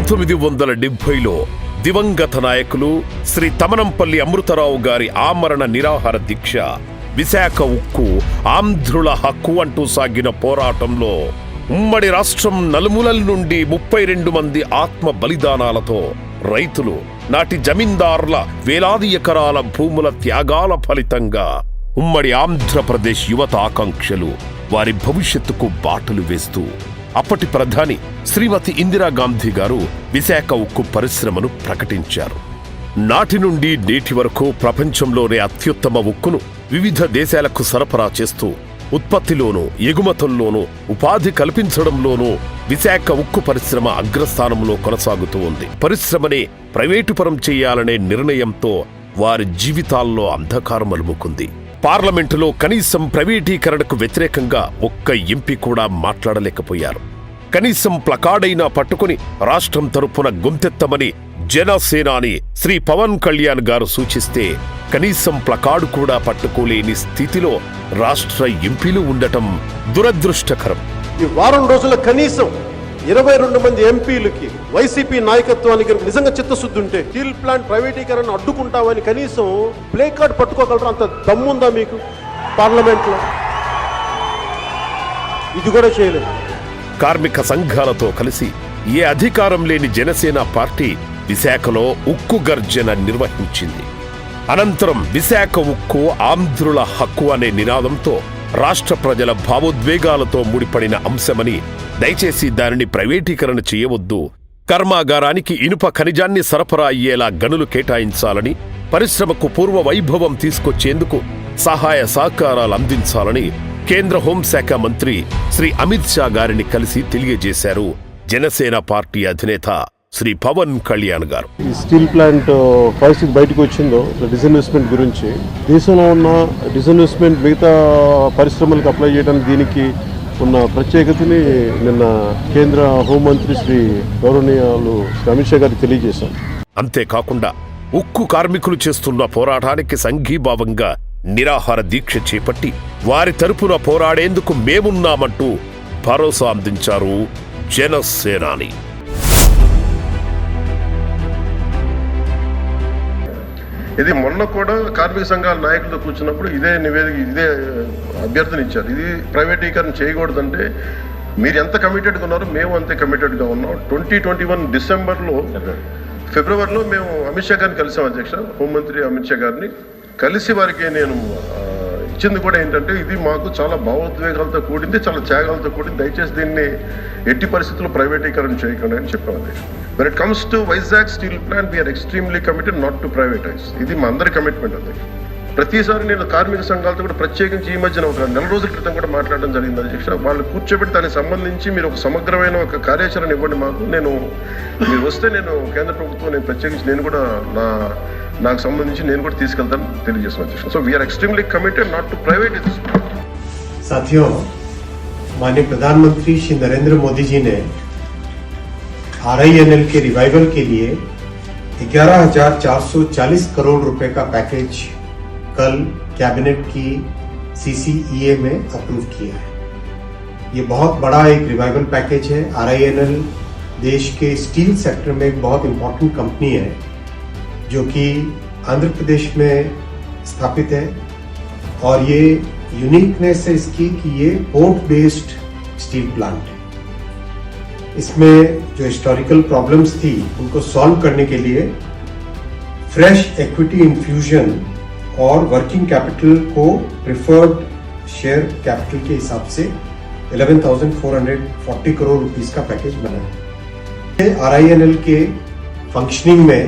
1970లో దివంగత నాయకులు శ్రీ తమనంపల్లి అమృతరావు గారి ఆమరణ నిరాహార దీక్ష, విశాఖ ఉక్కు ఆంధ్రుల హక్కు అంటూ సాగిన పోరాటంలో ఉమ్మడి రాష్ట్రం నలుమూలల నుండి 32 మంది ఆత్మ బలిదానాలతో రైతులు, నాటి జమీందారుల వేలాది ఎకరాల భూముల త్యాగాల ఫలితంగా ఉమ్మడి ఆంధ్రప్రదేశ్ యువత ఆకాంక్షలు వారి భవిష్యత్తుకు బాటలు వేస్తూ అప్పటి ప్రధాని శ్రీమతి ఇందిరాగాంధీ గారు విశాఖ ఉక్కు పరిశ్రమను ప్రకటించారు. నాటి నుండి నేటి వరకు ప్రపంచంలోనే అత్యుత్తమ ఉక్కును వివిధ దేశాలకు సరఫరా చేస్తూ ఉత్పత్తిలోనూ ఎగుమతుల్లోనూ ఉపాధి కల్పించడంలోనూ విశాఖ ఉక్కు పరిశ్రమ అగ్రస్థానంలో కొనసాగుతూ ఉంది. పరిశ్రమనే ప్రైవేటుపరం చేయాలనే నిర్ణయంతో వారి జీవితాల్లో అంధకారం అలుముకుంది. పార్లమెంటులో కనీసం ప్రైవేటీకరణకు వ్యతిరేకంగా ఒక్క ఎంపీ కూడా మాట్లాడలేకపోయారు. కనీసం ప్లకార్డైనా పట్టుకుని రాష్ట్రం తరపున గొంతెత్తమని జనసేనాని శ్రీ పవన్ కళ్యాణ్ గారు సూచిస్తే కనీసం ప్లకార్డు కూడా పట్టుకోలేని స్థితిలో రాష్ట్ర ఎంపీలు ఉండటం దురదృష్టకరం. ఈ వారం రోజుల కనీసం 22 మంది ఎంపీలకి వైసీపీ నాయకత్వానికి నిజంగా చిత్తశుద్ధి ఉంటే స్టీల్ ప్లాంట్ ప్రైవేటీకరణ అడ్డుకుంటామని కనీసం ప్లే కార్డ్ పట్టుకోగలరు. అంత దమ్ముందా మీకు పార్లమెంట్లో? ఇది కూడా చేయలేదు. కార్మిక సంఘాలతో కలిసి ఏ అధికారం లేని జనసేన పార్టీ విశాఖలో ఉక్కు గర్జన నిర్వహించింది. అనంతరం విశాఖ ఉక్కు ఆంధ్రుల హక్కు అనే నినాదంతో రాష్ట్ర ప్రజల భావోద్వేగాలతో ముడిపడిన అంశమని, దయచేసి దానిని ప్రైవేటీకరణ చేయవద్దు, కర్మాగారానికి ఇనుప ఖనిజాన్ని సరఫరా అయ్యేలా గనులు కేటాయించాలని, పరిశ్రమకు పూర్వ వైభవం తీసుకొచ్చేందుకు సహాయ సహకారాలు అందించాలని కేంద్ర హోంశాఖ మంత్రి శ్రీ అమిత్ షా గారిని కలిసి తెలియజేశారు జనసేన పార్టీ అధినేత శ్రీ పవన్ కళ్యాణ్ గారు. ఈ స్టీల్ ప్లాంట్ పరిస్థితి బయటకు వచ్చిందో డిస్ఇన్వెస్ట్మెంట్ గురించి, దేశంలో ఉన్న డిస్ఇన్వెస్ట్మెంట్ మిగతా పరిశ్రమలకు అప్లై చేయడానికి దీనికి ఉన్న ప్రత్యేకతని నిన్న కేంద్ర హోంమంత్రి శ్రీ గౌరవనీయులు శ్రీ అమిత్ షా గారికి తెలియజేశాం. అంతేకాకుండా ఉక్కు కార్మికులు చేస్తున్న పోరాటానికి సంఘీభావంగా నిరాహార దీక్ష చేపట్టి వారి తరపున పోరాడేందుకు మేమున్నామంటూ భరోసా అందించారు జనసేనాని. ఇది మొన్న కూడా కార్మిక సంఘాల నాయకులతో కూర్చున్నప్పుడు ఇదే నివేదిక, ఇదే అభ్యర్థన ఇచ్చారు. ఇది ప్రైవేటీకరణ చేయకూడదంటే మీరు ఎంత కమిటెడ్గా ఉన్నారో మేము అంతే కమిటెడ్గా ఉన్నాం. 2021 డిసెంబర్లో, ఫిబ్రవరిలో మేము అమిత్ షా గారిని కలిసాం. అధ్యక్ష, హోంమంత్రి అమిత్ షా గారిని కలిసి వారికి నేను ఇచ్చింది కూడా ఏంటంటే, ఇది మాకు చాలా భావోద్వేగాలతో కూడింది, చాలా త్యాగాలతో కూడింది, దయచేసి దీన్ని ఎట్టి పరిస్థితుల్లో ప్రైవేటీకరణ చేయకండి అని చెప్పాను. అధ్యక్ష, when it comes to Vizag steel plant, we are extremely committed not to privatize. ఇది మా అందరి కమిట్మెంట్. అధ్యక్ష, ప్రతిసారి నేను కార్మిక సంఘాలతో కూడా ప్రత్యేకించి ఈ మధ్యన ఒక 4 రోజుల క్రితం కూడా మాట్లాడడం జరిగింది. అధ్యక్ష, వాళ్ళు కూర్చోబెట్టి దానికి సంబంధించి మీరు ఒక సమగ్రమైన ఒక కార్యాచరణ ఇవ్వండి మాకు. మీరు వస్తే నేను కేంద్ర ప్రభుత్వం నేను ప్రత్యేకించి నేను కూడా నాకు సంబంధించి నేను కూడా తీసుకెళ్తాను తెలియజేస్తాను. అధ్యక్ష, so we are extremely committed not to privatize. साथियों, माननीय प्रधानमंत्री श्री नरेंद्र मोदी जी ने RINL के रिवाइवल के लिए 11,440 करोड़ रुपए का पैकेज कल कैबिनेट की CCEA में अप्रूव किया है. ये बहुत बड़ा एक रिवाइवल पैकेज है. RINL देश के स्टील सेक्टर में एक बहुत इम्पोर्टेंट कंपनी है जो कि आंध्र प्रदेश में स्थापित है. और ये यूनिकनेस है इसकी कि ये पोर्ट बेस्ड स्टील प्लांट है. इसमें जो हिस्टोरिकल प्रॉब्लम्स थी उनको सॉल्व करने के लिए फ्रेश इक्विटी इन्फ्यूजन और वर्किंग कैपिटल को प्रिफर्ड शेयर कैपिटल के हिसाब से 11,440 करोड़ रुपीस का पैकेज बना है. RINL के फंक्शनिंग में